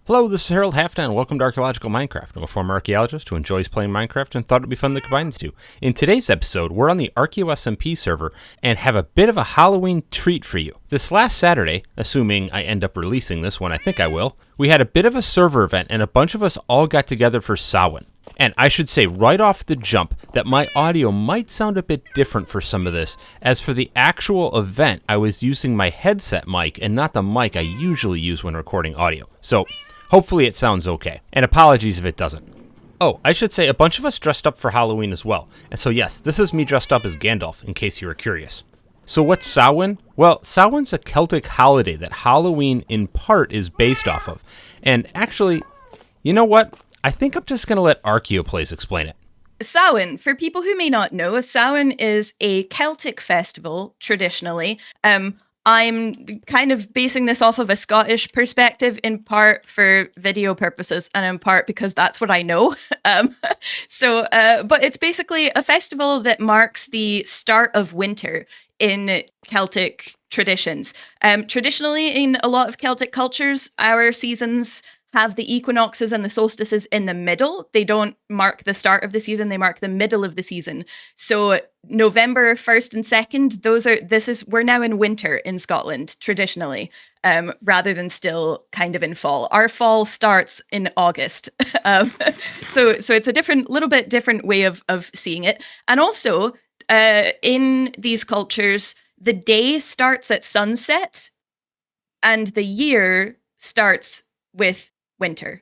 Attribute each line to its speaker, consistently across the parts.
Speaker 1: Hello, this is Harold Halfdan. Welcome to Archaeological Minecraft. I'm a former archaeologist who enjoys playing Minecraft and thought it'd be fun to combine these two. In today's episode, we're on the Archaeo SMP server and have a bit of a Halloween treat for you. This last Saturday, assuming I end up releasing this when I think I will, we had a bit of a server event and a bunch of us all got together for Samhain. And I should say right off the jump that my audio might sound a bit different for some of this, as for the actual event, I was using my headset mic and not the mic I usually use when recording audio. So hopefully it sounds okay, and apologies if it doesn't. Oh, I should say a bunch of us dressed up for Halloween as well, and so yes, this is me dressed up as Gandalf, in case you were curious. So what's Samhain? Well, Samhain's a Celtic holiday that Halloween in part is based off of. And actually, you know what? I think I'm just going to let Archaeoplays explain it.
Speaker 2: Samhain, for people who may not know, Samhain is a Celtic festival, traditionally. I'm kind of basing this off of a Scottish perspective, in part for video purposes, and in part because that's what I know. But it's basically a festival that marks the start of winter in Celtic traditions. Traditionally, in a lot of Celtic cultures, our seasons have the equinoxes and the solstices in the middle. They don't mark the start of the season, they mark the middle of the season. So November 1st and 2nd, we're now in winter in Scotland, traditionally, rather than still kind of in fall. Our fall starts in August. So it's a little bit different way of seeing it. And also, in these cultures, the day starts at sunset and the year starts with winter.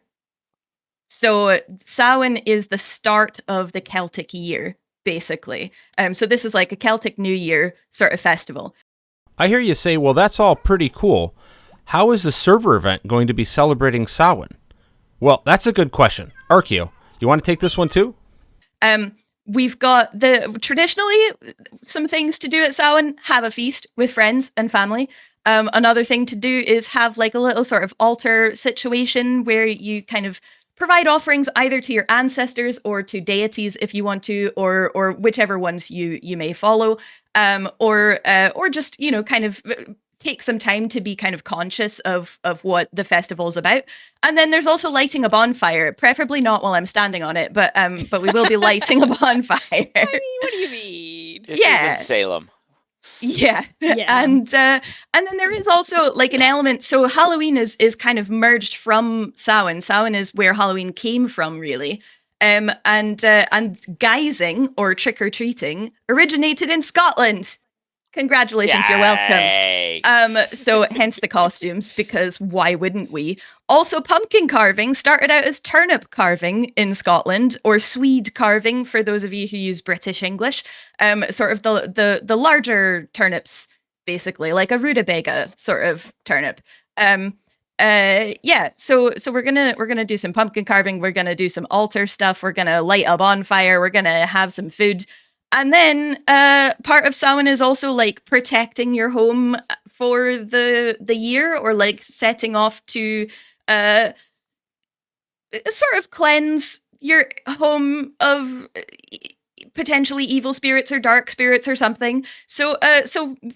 Speaker 2: So Samhain is the start of the Celtic year, basically. So this is like a Celtic New Year sort of festival.
Speaker 1: I hear you say, well, that's all pretty cool. How is the server event going to be celebrating Samhain? Well, that's a good question. Archaeo, you want to take this one too?
Speaker 2: We've got traditionally some things to do at Samhain: have a feast with friends and family. Another thing to do is have like a little sort of altar situation where you kind of provide offerings either to your ancestors or to deities if you want to, or whichever ones you may follow, or just, you know, kind of take some time to be kind of conscious of what the festival's about. And then there's also lighting a bonfire, preferably not while I'm standing on it, but we will be lighting a bonfire.
Speaker 3: I mean, what do you mean?
Speaker 4: This isn't Salem.
Speaker 2: Yeah. And then there is also like an element. So Halloween is kind of merged from Samhain. Samhain is where Halloween came from, really. And guising or trick or treating originated in Scotland. Congratulations,
Speaker 4: Yay.
Speaker 2: You're welcome. So hence the costumes, because why wouldn't we? Also, pumpkin carving started out as turnip carving in Scotland, or Swede carving for those of you who use British English. Sort of the larger turnips, basically, like a rutabaga sort of turnip. So we're gonna do some pumpkin carving, we're gonna do some altar stuff, we're gonna light a bonfire, we're gonna have some food. And then part of Samhain is also like protecting your home for the year, or like setting off to sort of cleanse your home of potentially evil spirits or dark spirits or something. So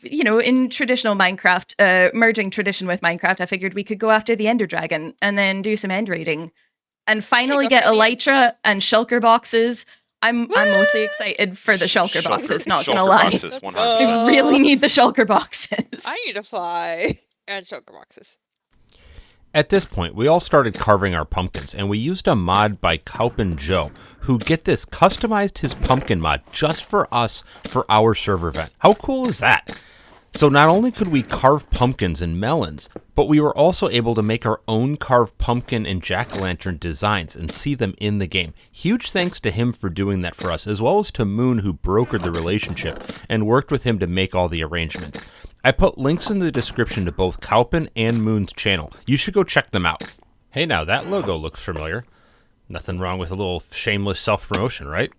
Speaker 2: you know, in traditional Minecraft, merging tradition with Minecraft, I figured we could go after the Ender Dragon and then do some end raiding, and finally get elytra and shulker boxes. I'm mostly excited for the shulker boxes, not gonna lie.
Speaker 4: Boxes, 100%.
Speaker 2: I really need the shulker boxes.
Speaker 3: I need to fly. And shulker boxes.
Speaker 1: At this point, we all started carving our pumpkins, and we used a mod by Cowpin Joe, who, get this, customized his pumpkin mod just for us for our server event. How cool is that? So not only could we carve pumpkins and melons, but we were also able to make our own carved pumpkin and jack-o'-lantern designs and see them in the game. Huge thanks to him for doing that for us, as well as to Moon, who brokered the relationship and worked with him to make all the arrangements. I put links in the description to both Cowpin and Moon's channel. You should go check them out. Hey, now that logo looks familiar. Nothing wrong with a little shameless self-promotion, right?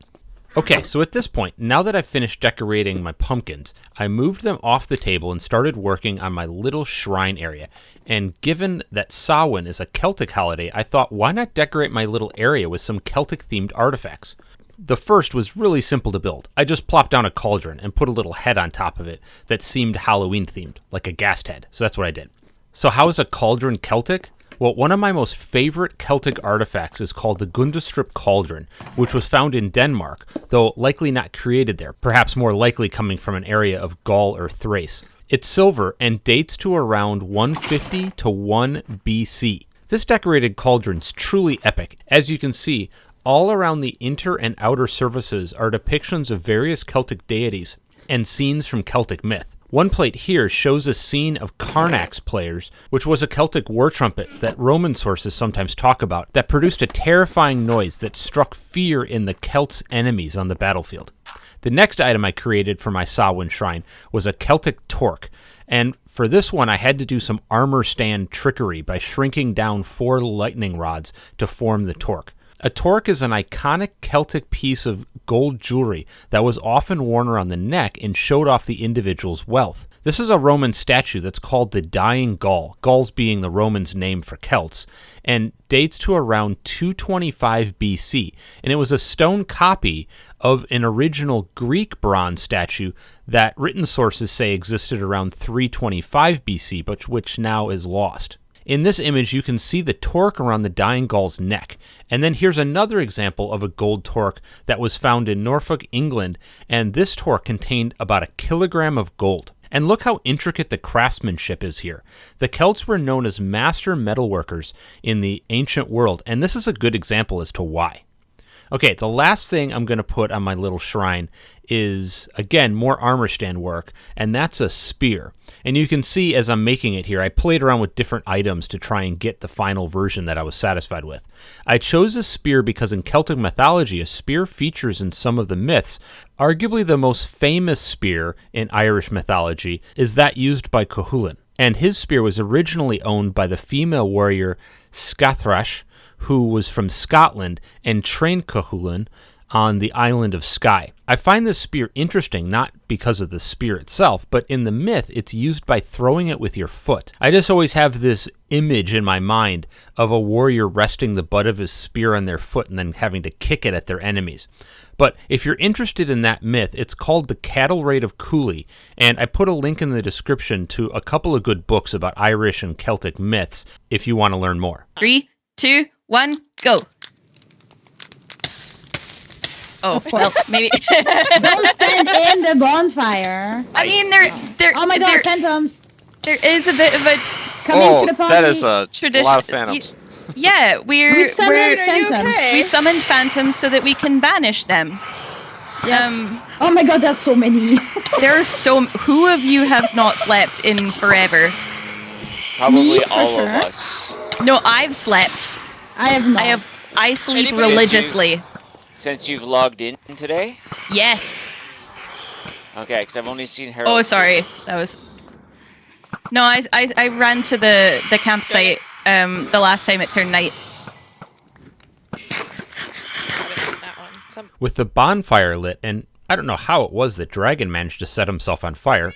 Speaker 1: Okay, so at this point, now that I've finished decorating my pumpkins, I moved them off the table and started working on my little shrine area. And given that Samhain is a Celtic holiday, I thought, why not decorate my little area with some Celtic-themed artifacts? The first was really simple to build. I just plopped down a cauldron and put a little head on top of it that seemed Halloween-themed, like a ghast head. So that's what I did. So how is a cauldron Celtic? Well, one of my most favorite Celtic artifacts is called the Gundestrup Cauldron, which was found in Denmark, though likely not created there, perhaps more likely coming from an area of Gaul or Thrace. It's silver and dates to around 150 to 1 BC. This decorated cauldron's truly epic. As you can see, all around the inner and outer surfaces are depictions of various Celtic deities and scenes from Celtic myth. One plate here shows a scene of Carnax players, which was a Celtic war trumpet that Roman sources sometimes talk about, that produced a terrifying noise that struck fear in the Celts' enemies on the battlefield. The next item I created for my Samhain shrine was a Celtic torque, and for this one I had to do some armor stand trickery by shrinking down 4 lightning rods to form the torque. A torque is an iconic Celtic piece of gold jewelry that was often worn around the neck and showed off the individual's wealth. This is a Roman statue that's called the Dying Gaul, Gauls being the Romans' name for Celts, and dates to around 225 BC, and it was a stone copy of an original Greek bronze statue that written sources say existed around 325 BC, but which now is lost. In this image, you can see the torque around the Dying Gaul's neck. And then here's another example of a gold torque that was found in Norfolk, England, and this torque contained about 1 kilogram of gold. And look how intricate the craftsmanship is here. The Celts were known as master metalworkers in the ancient world, and this is a good example as to why. Okay, the last thing I'm going to put on my little shrine is, again, more armor stand work, and that's a spear. And you can see as I'm making it here, I played around with different items to try and get the final version that I was satisfied with. I chose a spear because in Celtic mythology, a spear features in some of the myths. Arguably the most famous spear in Irish mythology is that used by Cuchulainn. And his spear was originally owned by the female warrior Scathrash, who was from Scotland and trained Cuchulainn on the island of Skye. I find this spear interesting not because of the spear itself, but in the myth it's used by throwing it with your foot. I just always have this image in my mind of a warrior resting the butt of his spear on their foot and then having to kick it at their enemies. But if you're interested in that myth, it's called The Cattle Raid of Cooley, and I put a link in the description to a couple of good books about Irish and Celtic myths if you want to learn more.
Speaker 2: 3, 2, 1, go. Oh, well, maybe.
Speaker 4: Don't stand in the bonfire.
Speaker 2: I mean, there.
Speaker 4: Oh my god, phantoms.
Speaker 2: There is a bit of a
Speaker 4: Coming to the party.
Speaker 5: that is a
Speaker 2: tradition.
Speaker 5: lot of phantoms.
Speaker 2: Yeah,
Speaker 4: We summoned
Speaker 3: Are you
Speaker 4: phantoms.
Speaker 3: okay?
Speaker 2: we summon phantoms so that we can banish them.
Speaker 4: Oh my god, there's so many.
Speaker 2: There are so. Who of you has not slept in forever?
Speaker 5: Probably
Speaker 4: Me, for
Speaker 5: all
Speaker 4: sure.
Speaker 5: of us.
Speaker 2: No, I've slept.
Speaker 4: I have not.
Speaker 2: I sleep
Speaker 3: Anybody?
Speaker 2: religiously.
Speaker 5: Since you've logged in today?
Speaker 2: Yes.
Speaker 5: Okay, because I've only seen Harold.
Speaker 2: Oh, sorry. That was. No, I ran to the campsite the last time it turned night.
Speaker 3: That one.
Speaker 1: With the bonfire lit, and I don't know how it was that Dragon managed to set himself on fire.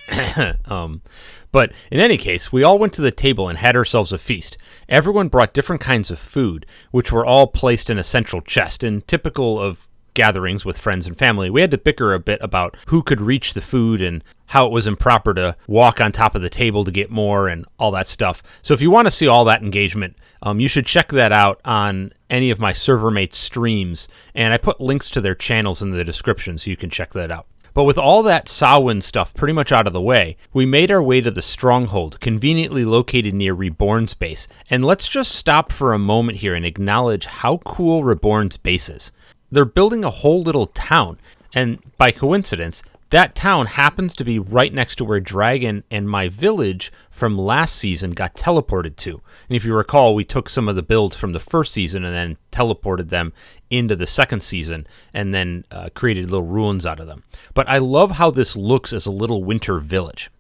Speaker 1: But in any case, we all went to the table and had ourselves a feast. Everyone brought different kinds of food, which were all placed in a central chest. And typical of gatherings with friends and family, we had to bicker a bit about who could reach the food and how it was improper to walk on top of the table to get more and all that stuff. So if you want to see all that engagement, you should check that out on any of my server mates' streams. And I put links to their channels in the description so you can check that out. But with all that Samhain stuff pretty much out of the way, we made our way to the stronghold, conveniently located near Reborn's base. And let's just stop for a moment here and acknowledge how cool Reborn's base is. They're building a whole little town, and by coincidence, that town happens to be right next to where Dragon and my village from last season got teleported to. And if you recall, we took some of the builds from the first season and then teleported them into the second season and then created little ruins out of them. But I love how this looks as a little winter village.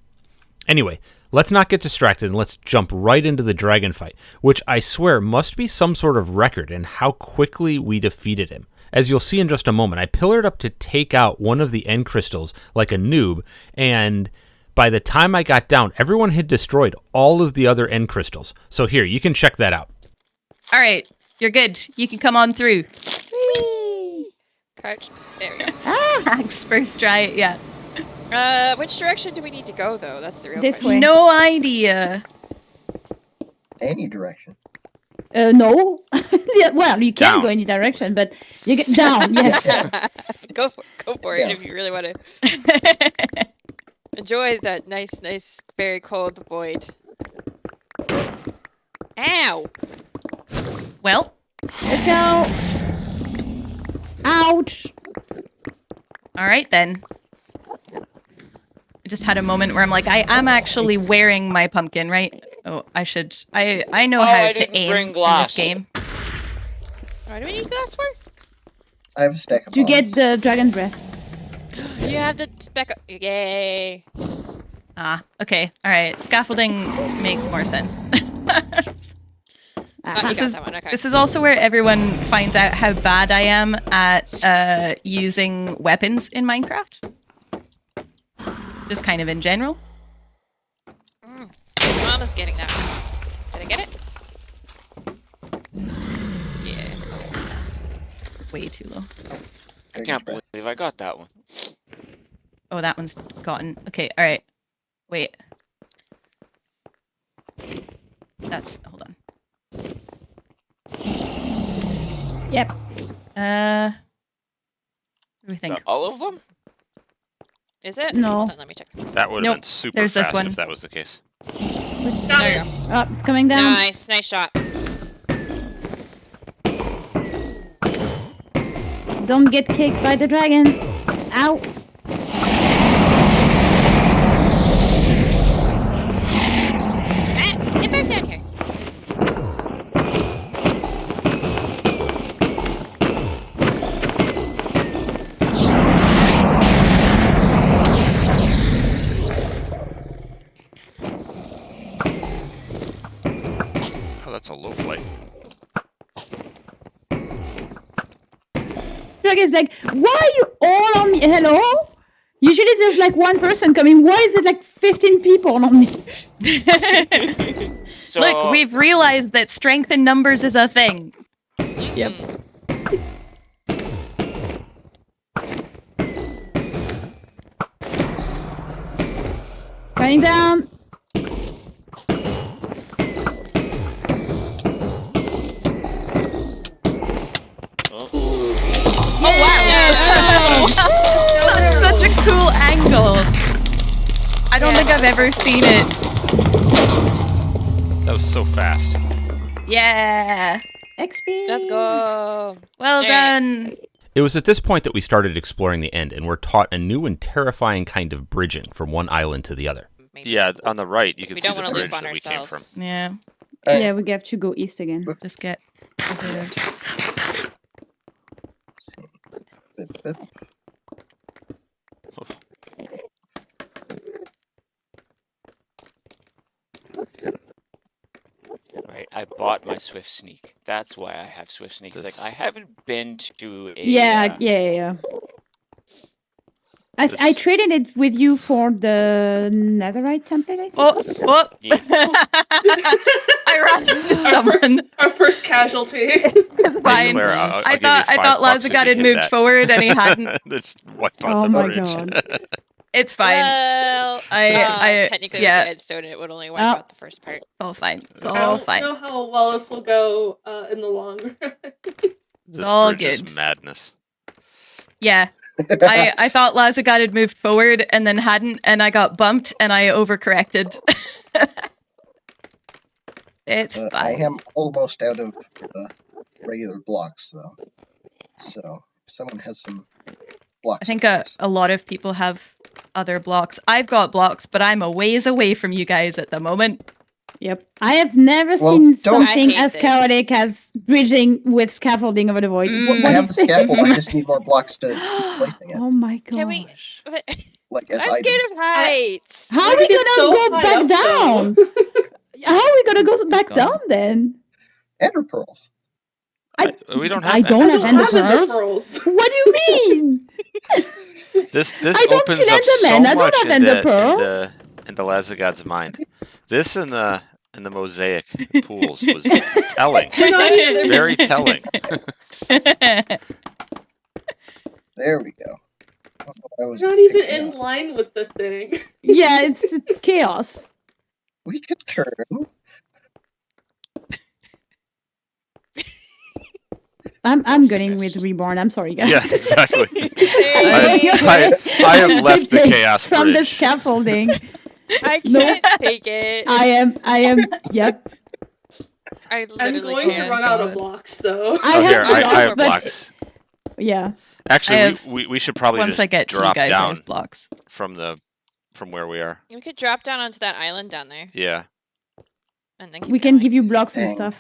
Speaker 1: Anyway, let's not get distracted and let's jump right into the dragon fight, which I swear must be some sort of record in how quickly we defeated him. As you'll see in just a moment, I pillared up to take out one of the end crystals like a noob, and by the time I got down, everyone had destroyed all of the other end crystals. So here, you can check that out.
Speaker 2: All right, you're good. You can come on through.
Speaker 4: Whee!
Speaker 3: Crouch. There we go.
Speaker 2: Max first try it, yeah.
Speaker 3: Which direction do we need to go, though? That's the real
Speaker 4: This
Speaker 3: question.
Speaker 4: way.
Speaker 2: No idea.
Speaker 6: Any direction.
Speaker 4: No. Yeah, well, you can
Speaker 1: Down.
Speaker 4: go any direction, but you get down. Yes.
Speaker 3: Go for it
Speaker 6: Yeah.
Speaker 3: if you really want to enjoy that nice, very cold void. Ow!
Speaker 2: Well,
Speaker 4: Let's go. Ouch.
Speaker 2: all right then. I just had a moment where I'm like, I'm actually wearing my pumpkin, right? Oh, I should. I know
Speaker 5: Oh,
Speaker 2: how
Speaker 5: I
Speaker 2: to
Speaker 5: didn't
Speaker 2: aim
Speaker 5: bring
Speaker 2: in
Speaker 5: glass.
Speaker 2: this game.
Speaker 3: What do we need glass for?
Speaker 6: I have a stack of
Speaker 4: To get
Speaker 6: bombs.
Speaker 4: the dragon breath.
Speaker 3: You have the spec. Yay!
Speaker 2: Ah, okay, all right. Scaffolding makes more sense.
Speaker 3: You
Speaker 2: This
Speaker 3: got
Speaker 2: is-
Speaker 3: that one. Okay.
Speaker 2: This is also where everyone finds out how bad I am at using weapons in Minecraft. Just kind of in general.
Speaker 3: Mama's getting that one. Did I get it? Yeah.
Speaker 2: Way too low.
Speaker 5: I can't believe I got that one.
Speaker 2: Oh, that one's gotten. Okay, all right. Wait. That's. Hold on.
Speaker 4: Yep.
Speaker 2: What do we
Speaker 5: Is
Speaker 2: think?
Speaker 5: that all of them?
Speaker 3: Is it?
Speaker 4: No.
Speaker 3: Hold on, let me check.
Speaker 7: That would have
Speaker 2: Nope,
Speaker 7: been super
Speaker 2: there's this
Speaker 7: fast
Speaker 2: one.
Speaker 7: if that was the case.
Speaker 3: There you go.
Speaker 4: Oh, it's coming down.
Speaker 3: Nice shot.
Speaker 4: Don't get kicked by the dragon. Ow.
Speaker 3: Matt, get back down here.
Speaker 7: Oh, that's a low flight.
Speaker 4: Dragon's like, why are you all on me? Hello? Usually there's like one person coming. Why is it like 15 people on me?
Speaker 5: So,
Speaker 2: Look, we've realized that strength in numbers is a thing.
Speaker 4: Yep. Running down.
Speaker 5: Oh,
Speaker 2: That's such a cool angle. I don't think I've ever seen it.
Speaker 7: That was so fast.
Speaker 2: Yeah.
Speaker 4: XP.
Speaker 3: Let's go.
Speaker 2: Well
Speaker 3: Alright.
Speaker 2: done.
Speaker 1: It was at this point that we started exploring the end and were taught a new and terrifying kind of bridging from one island to the other.
Speaker 3: Maybe.
Speaker 7: Yeah, on the right, you can
Speaker 3: We
Speaker 7: see
Speaker 3: don't
Speaker 7: the
Speaker 3: wanna
Speaker 7: bridge
Speaker 3: loop on
Speaker 7: that we came from.
Speaker 3: ourselves.
Speaker 2: Yeah.
Speaker 4: Yeah, we have to go east again.
Speaker 2: Just get over there.
Speaker 6: Bit.
Speaker 5: Right, I bought my Swift Sneak. That's why I have Swift Sneak. It's like,
Speaker 7: This-
Speaker 5: I haven't been to a...
Speaker 4: Yeah. I traded it with you for the netherite template, I think.
Speaker 2: Oh.
Speaker 5: Yeah.
Speaker 2: I ran into someone.
Speaker 8: Our first casualty.
Speaker 2: It's fine.
Speaker 7: Claire, I'll
Speaker 2: I
Speaker 7: give you
Speaker 2: thought
Speaker 7: $5
Speaker 2: Lazagat
Speaker 7: if you
Speaker 2: had
Speaker 7: hit
Speaker 2: moved
Speaker 7: that.
Speaker 2: forward and he hadn't.
Speaker 7: Just wipe out
Speaker 4: Oh
Speaker 7: the
Speaker 4: my
Speaker 7: bridge.
Speaker 4: God.
Speaker 2: It's fine.
Speaker 3: Well,
Speaker 2: I
Speaker 3: technically
Speaker 2: yeah.
Speaker 3: with the Edstone, it would only wipe
Speaker 4: Oh.
Speaker 3: out the first part.
Speaker 2: It's all fine. It's
Speaker 8: I
Speaker 2: all
Speaker 8: don't
Speaker 2: fine.
Speaker 8: know how well this will go in the long run.
Speaker 7: This
Speaker 2: all
Speaker 7: bridge is
Speaker 2: good.
Speaker 7: madness.
Speaker 2: Yeah. I thought Lazagat had moved forward and then hadn't, and I got bumped and I overcorrected. It's
Speaker 6: I
Speaker 2: fine.
Speaker 6: am almost out of the regular blocks, though. So, if someone has some blocks.
Speaker 2: I think a lot of people have other blocks. I've got blocks, but I'm a ways away from you guys at the moment.
Speaker 4: Yep. I have never
Speaker 6: Well,
Speaker 4: seen
Speaker 6: don't-
Speaker 4: something
Speaker 3: I hate
Speaker 4: as
Speaker 3: this.
Speaker 4: chaotic as bridging with scaffolding over the void.
Speaker 2: Mm.
Speaker 6: I have
Speaker 4: is
Speaker 6: the scaffold, I just need more blocks to keep placing it.
Speaker 4: Oh my gosh.
Speaker 3: Can we-
Speaker 6: Like, as
Speaker 3: I'm scared
Speaker 6: items.
Speaker 3: of heights.
Speaker 4: How are we gonna go back down? How are we gonna go back
Speaker 2: God.
Speaker 4: down then?
Speaker 6: Ender pearls.
Speaker 7: We don't have
Speaker 4: I
Speaker 7: that.
Speaker 4: don't
Speaker 8: I
Speaker 4: have
Speaker 8: don't
Speaker 4: ender
Speaker 8: have ender
Speaker 4: pearls.
Speaker 8: pearls.
Speaker 4: What do you mean?
Speaker 7: This
Speaker 4: I don't
Speaker 7: opens
Speaker 4: kill
Speaker 7: up so
Speaker 4: Endermen, I don't
Speaker 7: much
Speaker 4: have
Speaker 7: in
Speaker 4: ender
Speaker 7: the,
Speaker 4: pearls.
Speaker 7: in the Lazagad's mind. This and the mosaic pools was telling.
Speaker 8: They're not even-
Speaker 7: Very telling.
Speaker 6: There we go. Oh, I was
Speaker 8: We're not even
Speaker 6: picking
Speaker 8: in
Speaker 6: up.
Speaker 8: line with the thing.
Speaker 4: Yeah, it's chaos.
Speaker 6: We could turn.
Speaker 4: I'm going with Reborn. I'm sorry, guys.
Speaker 7: Yeah, exactly.
Speaker 3: Hey.
Speaker 7: I have left the chaos
Speaker 4: from the
Speaker 7: bridge.
Speaker 4: scaffolding.
Speaker 3: I
Speaker 4: No.
Speaker 3: can't take it.
Speaker 4: I am. Yep.
Speaker 3: I
Speaker 8: I'm
Speaker 3: literally
Speaker 8: going to
Speaker 3: can't.
Speaker 8: run out of blocks, though.
Speaker 4: I
Speaker 7: Oh,
Speaker 4: have
Speaker 7: here, I have
Speaker 4: but-
Speaker 7: blocks.
Speaker 4: Yeah.
Speaker 7: Actually,
Speaker 2: have-
Speaker 7: we should probably
Speaker 2: Once
Speaker 7: just
Speaker 2: I get to you
Speaker 7: drop
Speaker 2: guys, I
Speaker 7: down
Speaker 2: have blocks.
Speaker 7: from where we are.
Speaker 3: We could drop down onto that island down there,
Speaker 7: Yeah.
Speaker 3: and then keep
Speaker 4: We can
Speaker 3: going.
Speaker 4: give you blocks and
Speaker 6: Dang,
Speaker 4: stuff.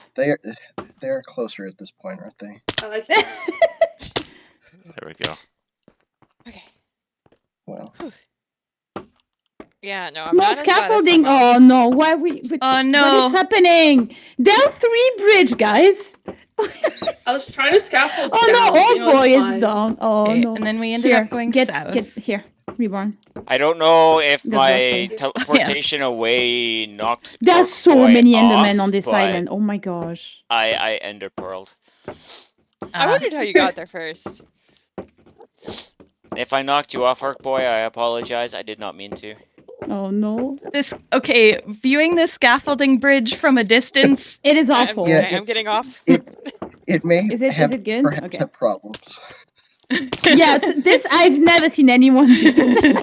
Speaker 6: they're closer at this point, aren't they?
Speaker 8: I like that.
Speaker 7: There we go.
Speaker 3: Okay.
Speaker 6: Well,
Speaker 3: Yeah, no, I'm
Speaker 4: More
Speaker 3: not as bad as
Speaker 4: scaffolding.
Speaker 3: someone.
Speaker 4: Oh no! Why we?
Speaker 2: Oh
Speaker 4: What
Speaker 2: no!
Speaker 4: is happening? Del 3 bridge, guys.
Speaker 8: I was trying to scaffold
Speaker 4: Oh
Speaker 8: down.
Speaker 4: no!
Speaker 8: but,
Speaker 4: Old
Speaker 8: you know,
Speaker 4: boy
Speaker 8: it's
Speaker 4: is
Speaker 8: fine.
Speaker 4: down. Oh
Speaker 2: Okay,
Speaker 4: no!
Speaker 2: and then we ended
Speaker 4: Here,
Speaker 2: up going
Speaker 4: get
Speaker 2: south.
Speaker 4: here, Reborn.
Speaker 5: I don't know if
Speaker 4: God
Speaker 5: my
Speaker 4: bless you.
Speaker 5: teleportation away knocked.
Speaker 4: There's
Speaker 5: Orc
Speaker 4: so
Speaker 5: Boy
Speaker 4: many
Speaker 5: off,
Speaker 4: Endermen on this
Speaker 5: but
Speaker 4: island. Oh my gosh.
Speaker 5: I ender pearled.
Speaker 3: I wondered how you got there first.
Speaker 5: If I knocked you off, Orc Boy, I apologize. I did not mean to.
Speaker 4: Oh no!
Speaker 2: Okay, viewing this scaffolding bridge from a distance.
Speaker 4: It is awful.
Speaker 6: Yeah,
Speaker 3: I'm getting off.
Speaker 6: it may
Speaker 4: Is it
Speaker 6: have
Speaker 4: good?
Speaker 6: perhaps
Speaker 4: Okay.
Speaker 6: have problems.
Speaker 4: Yes, this I've never seen anyone do.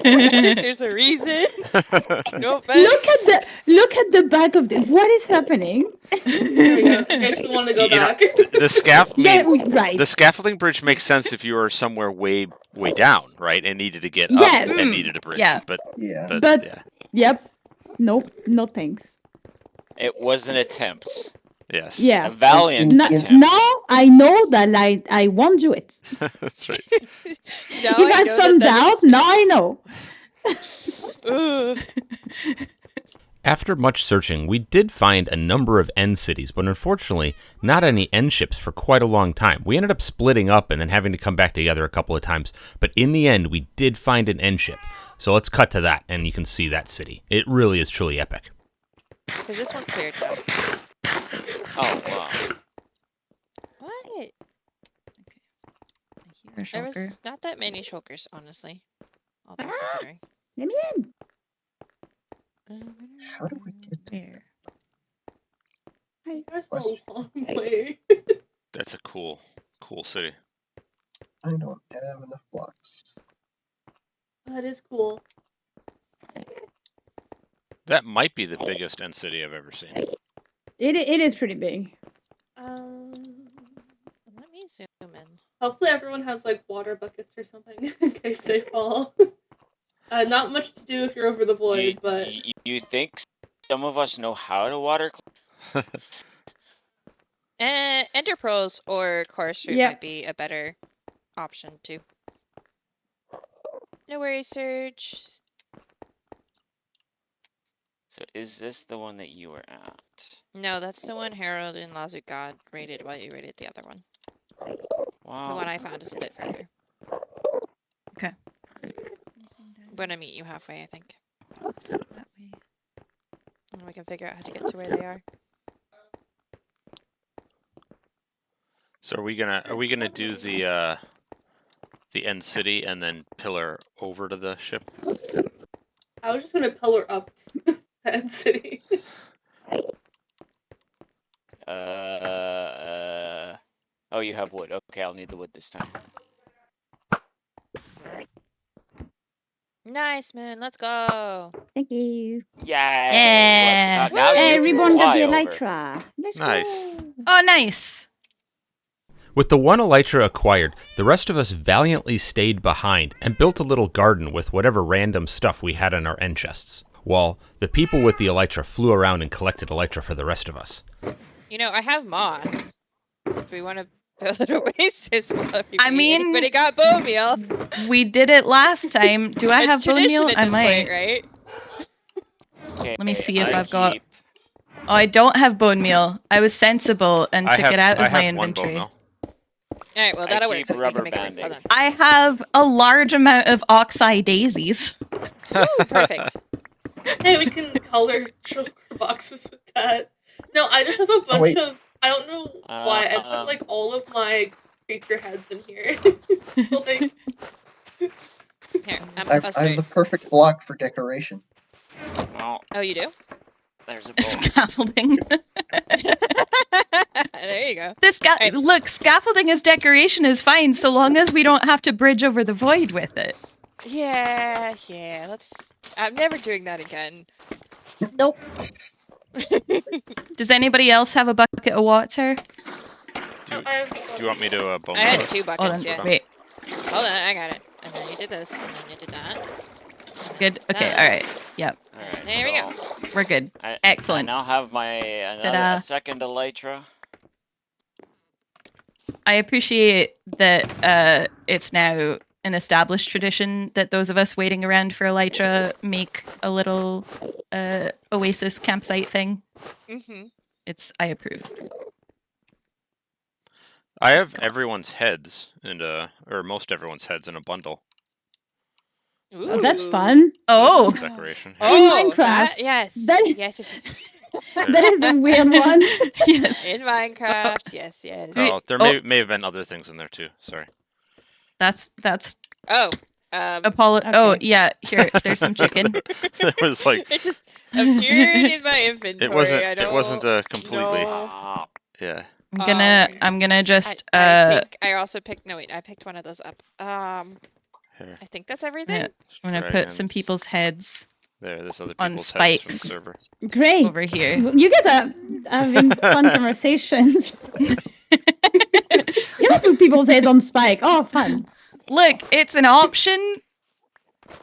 Speaker 3: There's a reason. No offense.
Speaker 4: Look at the back of this. What is happening?
Speaker 8: There we go. In case we want to go
Speaker 7: You know,
Speaker 8: back.
Speaker 4: Right.
Speaker 7: The scaffolding bridge makes sense if you were somewhere way down, right, and needed to get up
Speaker 4: Yes.
Speaker 7: and needed a bridge.
Speaker 2: Yeah.
Speaker 7: But
Speaker 6: Yeah.
Speaker 4: But-
Speaker 7: yeah.
Speaker 4: Yep. Nope. No thanks.
Speaker 5: It was an attempt.
Speaker 7: Yes.
Speaker 4: Yeah.
Speaker 5: A valiant
Speaker 6: In-
Speaker 5: attempt.
Speaker 4: Now I know that I won't do it.
Speaker 7: That's right.
Speaker 3: Now
Speaker 4: You've
Speaker 3: I
Speaker 4: had
Speaker 3: know
Speaker 4: some
Speaker 3: that
Speaker 4: doubt. Now I know.
Speaker 3: Ugh.
Speaker 1: After much searching, we did find a number of end cities, but unfortunately, not any end ships for quite a long time. We ended up splitting up and then having to come back together a couple of times, but in the end, we did find an end ship. So let's cut to that, and you can see that city. It really is truly epic.
Speaker 3: Because this one's cleared now.
Speaker 5: Oh wow.
Speaker 3: What?
Speaker 2: I hear a
Speaker 3: There was
Speaker 2: shulker.
Speaker 3: not that many shulkers, honestly. All things
Speaker 4: Ah!
Speaker 3: considering.
Speaker 4: Let me in.
Speaker 6: How do we get
Speaker 2: There.
Speaker 8: You guys went a long way.
Speaker 7: That's a cool city.
Speaker 6: I don't have enough blocks.
Speaker 8: That is cool.
Speaker 7: That might be the biggest end city I've ever seen.
Speaker 4: It is pretty big.
Speaker 3: Let me zoom in.
Speaker 8: Hopefully everyone has like water buckets or something in case they fall. Not much to do if you're over the void, but
Speaker 5: You think some of us know how to water?
Speaker 3: Ender pearls or choristry
Speaker 4: Yep.
Speaker 3: might be a better option too. No worries, Surge.
Speaker 5: So is this the one that you were at?
Speaker 3: No, that's the one Harold and Lazu God rated while you rated the other one. The
Speaker 5: Wow.
Speaker 3: one I found is a bit further.
Speaker 2: Okay.
Speaker 3: I'm gonna meet you halfway, I think.
Speaker 2: That way.
Speaker 3: And we can figure out how to get to where they are.
Speaker 7: So are we gonna do the end city and then pillar over to the ship?
Speaker 8: I was just gonna pillar up to End City.
Speaker 5: Oh, you have wood. Okay, I'll need the wood this time.
Speaker 3: Nice, man. Let's go.
Speaker 4: Thank you.
Speaker 5: Yay!
Speaker 2: Yeah.
Speaker 5: Now
Speaker 4: Hey,
Speaker 5: you can
Speaker 4: Reborn got
Speaker 5: fly
Speaker 4: the
Speaker 5: over.
Speaker 4: elytra. Let's
Speaker 7: Nice.
Speaker 4: go.
Speaker 2: Oh, nice.
Speaker 1: With the one elytra acquired, the rest of us valiantly stayed behind and built a little garden with whatever random stuff we had in our end chests, while the people with the elytra flew around and collected elytra for the rest of us.
Speaker 3: You know, I have moss. If we want to build an oasis,
Speaker 2: I mean-
Speaker 3: anybody got bone meal?
Speaker 2: We did it last time. Do I
Speaker 3: It's
Speaker 2: have bone
Speaker 3: tradition
Speaker 2: meal?
Speaker 3: at
Speaker 2: I
Speaker 3: this
Speaker 2: might.
Speaker 3: point, right?
Speaker 5: Okay,
Speaker 2: Let me see if
Speaker 5: I
Speaker 2: I've got-
Speaker 5: keep-
Speaker 2: Oh, I don't have bone meal. I was sensible and took it out
Speaker 7: I
Speaker 2: of my
Speaker 7: have one bone
Speaker 2: inventory.
Speaker 7: now.
Speaker 3: All right, well
Speaker 5: I
Speaker 3: that'll
Speaker 5: keep
Speaker 3: work. We
Speaker 5: rubber
Speaker 3: can make it work.
Speaker 5: banding.
Speaker 3: Hold on.
Speaker 2: I have a large amount of oxeye daisies.
Speaker 3: Ooh, perfect.
Speaker 8: Hey, we can color shulker boxes with that. No, I just have a bunch
Speaker 6: wait.
Speaker 8: of. I don't know why I put like all of my creature heads in here. So, like,
Speaker 3: Here,
Speaker 6: I
Speaker 3: I'll
Speaker 6: have
Speaker 3: start.
Speaker 6: the perfect block for decoration.
Speaker 5: Well,
Speaker 3: Oh, you do?
Speaker 5: there's a bone.
Speaker 2: Scaffolding.
Speaker 3: And there you go.
Speaker 2: Look, scaffolding as decoration is fine so long as we don't have to bridge over the void with it.
Speaker 3: Yeah. I'm never doing that again.
Speaker 4: Nope.
Speaker 2: Does anybody else have a bucket of water?
Speaker 7: Do you want me to bone
Speaker 3: I had
Speaker 7: those?
Speaker 3: 2
Speaker 2: Hold
Speaker 3: buckets.
Speaker 2: on,
Speaker 3: Yeah.
Speaker 2: wait.
Speaker 3: Hold on, I got it. And then you did this, and then you did that.
Speaker 2: Good. Okay.
Speaker 3: Done.
Speaker 2: All right. Yep.
Speaker 5: Alright,
Speaker 3: There we go.
Speaker 2: We're good.
Speaker 5: I
Speaker 2: Excellent.
Speaker 5: now have my
Speaker 2: Ta-da.
Speaker 5: a second elytra.
Speaker 2: I appreciate that it's now an established tradition that those of us waiting around for elytra make a little Oasis campsite thing.
Speaker 3: Mm-hmm.
Speaker 2: I approve.
Speaker 7: I have everyone's heads or most everyone's heads in a bundle.
Speaker 4: Oh, that's fun.
Speaker 2: Oh,
Speaker 7: Decoration.
Speaker 3: Oh,
Speaker 4: In Minecraft,
Speaker 3: that- yes.
Speaker 4: that-
Speaker 3: Yes.
Speaker 4: That is a weird one.
Speaker 2: yes.
Speaker 3: In Minecraft, yes.
Speaker 7: Oh, there may have been other things in there too. Sorry.
Speaker 2: That's
Speaker 3: Oh.
Speaker 2: Apollo.
Speaker 4: Okay.
Speaker 2: Oh yeah. Here, there's some chicken.
Speaker 7: It was like
Speaker 3: It just appeared in my inventory.
Speaker 7: it wasn't.
Speaker 3: I don't
Speaker 7: It wasn't a completely.
Speaker 3: know.
Speaker 5: Ah,
Speaker 7: Yeah.
Speaker 2: I'm gonna just
Speaker 3: I think I also picked. No, wait. I picked one of those up.
Speaker 7: Here.
Speaker 3: I think that's everything.
Speaker 2: I'm gonna put some
Speaker 7: Dragons.
Speaker 2: people's heads
Speaker 7: There. There's other
Speaker 2: on
Speaker 7: people's heads from the
Speaker 2: spikes.
Speaker 7: server.
Speaker 4: Great.
Speaker 2: over here.
Speaker 4: You guys are having fun conversations. You don't put people's heads on spike. Oh, fun.
Speaker 2: Look, it's an option.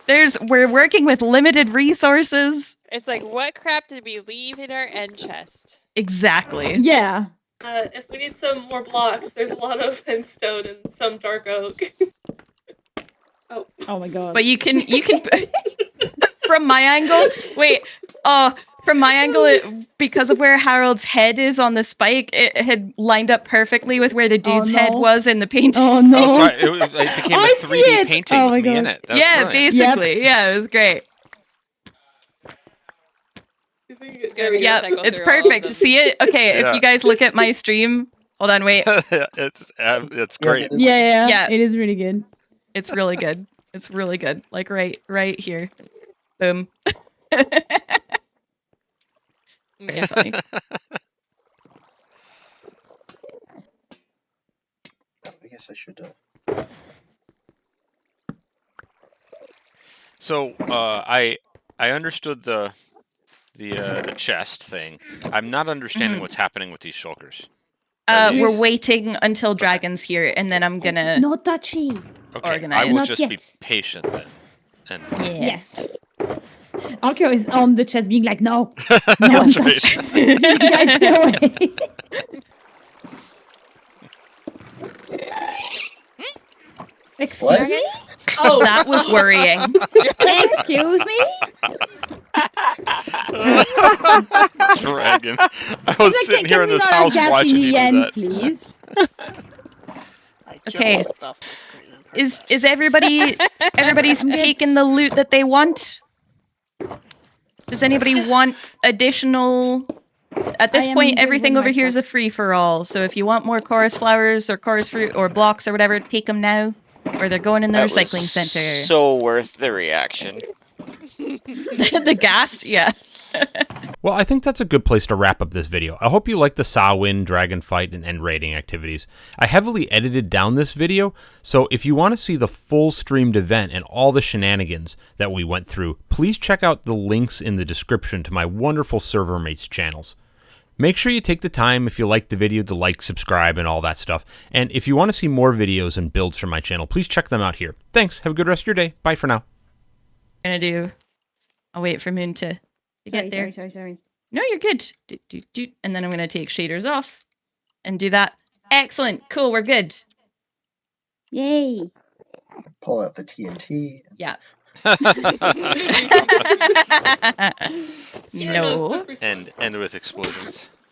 Speaker 2: We're working with limited resources.
Speaker 3: It's like, what crap did we leave in our end chest?
Speaker 2: Exactly.
Speaker 4: Yeah.
Speaker 8: If we need some more blocks, there's a lot of stone and some dark oak.
Speaker 4: Oh my god.
Speaker 2: But you can from my angle. Wait. From my angle, because of where Harold's head is on the spike, it had lined up perfectly with where the dude's head
Speaker 4: no.
Speaker 2: was in the painting.
Speaker 4: Oh no.
Speaker 7: Oh, so it became
Speaker 4: I
Speaker 7: a
Speaker 4: see
Speaker 7: 3D
Speaker 4: it!
Speaker 7: painting
Speaker 4: Oh
Speaker 7: with
Speaker 4: my
Speaker 7: me in
Speaker 4: God.
Speaker 7: it. That was
Speaker 2: Yeah,
Speaker 7: brilliant.
Speaker 2: basically. Yeah, it was great.
Speaker 3: There we go,
Speaker 2: Yeah,
Speaker 3: cycle
Speaker 2: it's
Speaker 3: through all of
Speaker 2: perfect.
Speaker 3: them.
Speaker 2: See it? Okay, if
Speaker 7: Yeah.
Speaker 2: you guys look at my stream, hold on, wait.
Speaker 7: it's great.
Speaker 4: Yeah.
Speaker 2: Yeah.
Speaker 4: It is really good.
Speaker 2: It's really good. It's really good. Like right here. Boom. Very funny.
Speaker 6: I guess I should.
Speaker 7: So I understood the chest thing. I'm not understanding
Speaker 2: Mhm.
Speaker 7: what's happening with these shulkers. Are
Speaker 2: We're
Speaker 7: these-
Speaker 2: waiting until Dragon's here, and then I'm gonna.
Speaker 4: No touchy.
Speaker 7: Okay, I
Speaker 2: organized.
Speaker 7: will
Speaker 4: Not
Speaker 7: just be
Speaker 4: yet.
Speaker 7: patient then. And
Speaker 2: Yeah.
Speaker 4: Yes. Archaeo is on the chest being like, no. No
Speaker 7: That's
Speaker 4: one
Speaker 7: right.
Speaker 4: touch. You guys stay away. Excuse
Speaker 6: What?
Speaker 4: me?
Speaker 2: Oh, that was worrying.
Speaker 4: Excuse me?
Speaker 7: Dragon. I was
Speaker 4: Like,
Speaker 7: sitting
Speaker 4: can
Speaker 7: here in
Speaker 4: we
Speaker 7: this
Speaker 4: not
Speaker 7: house
Speaker 4: have
Speaker 7: watching
Speaker 4: in
Speaker 7: you
Speaker 4: the
Speaker 7: do
Speaker 4: end,
Speaker 7: that.
Speaker 4: please?
Speaker 2: Okay. Is everybody's taken the loot that they want? Does anybody want additional? At this
Speaker 4: I am
Speaker 2: point,
Speaker 4: good
Speaker 2: everything
Speaker 4: with
Speaker 2: over
Speaker 4: my
Speaker 2: here is a
Speaker 4: stuff.
Speaker 2: free for all. So if you want more chorus flowers or chorus fruit or blocks or whatever, take them now, or they're going in the
Speaker 5: that
Speaker 2: recycling
Speaker 5: was
Speaker 2: center.
Speaker 5: so worth the reaction.
Speaker 2: The ghast, yeah.
Speaker 1: Well, I think that's a good place to wrap up this video. I hope you like the Samhain, dragon fight, and end raiding activities. I heavily edited down this video, so if you want to see the full streamed event and all the shenanigans that we went through, please check out the links in the description to my wonderful server mates' channels. Make sure you take the time, if you liked the video, to like, subscribe, and all that stuff. And if you want to see more videos and builds from my channel, please check them out here. Thanks. Have a good rest of your day. Bye for now.
Speaker 2: I'll wait for Moon to get there.
Speaker 4: Sorry.
Speaker 2: No, you're good. And then I'm going to take shaders off and do that. Excellent. Cool. We're good.
Speaker 4: Yay.
Speaker 6: Pull out the TNT.
Speaker 2: Yeah.
Speaker 8: Sure,
Speaker 2: No.
Speaker 8: quick response.
Speaker 7: End with explosions.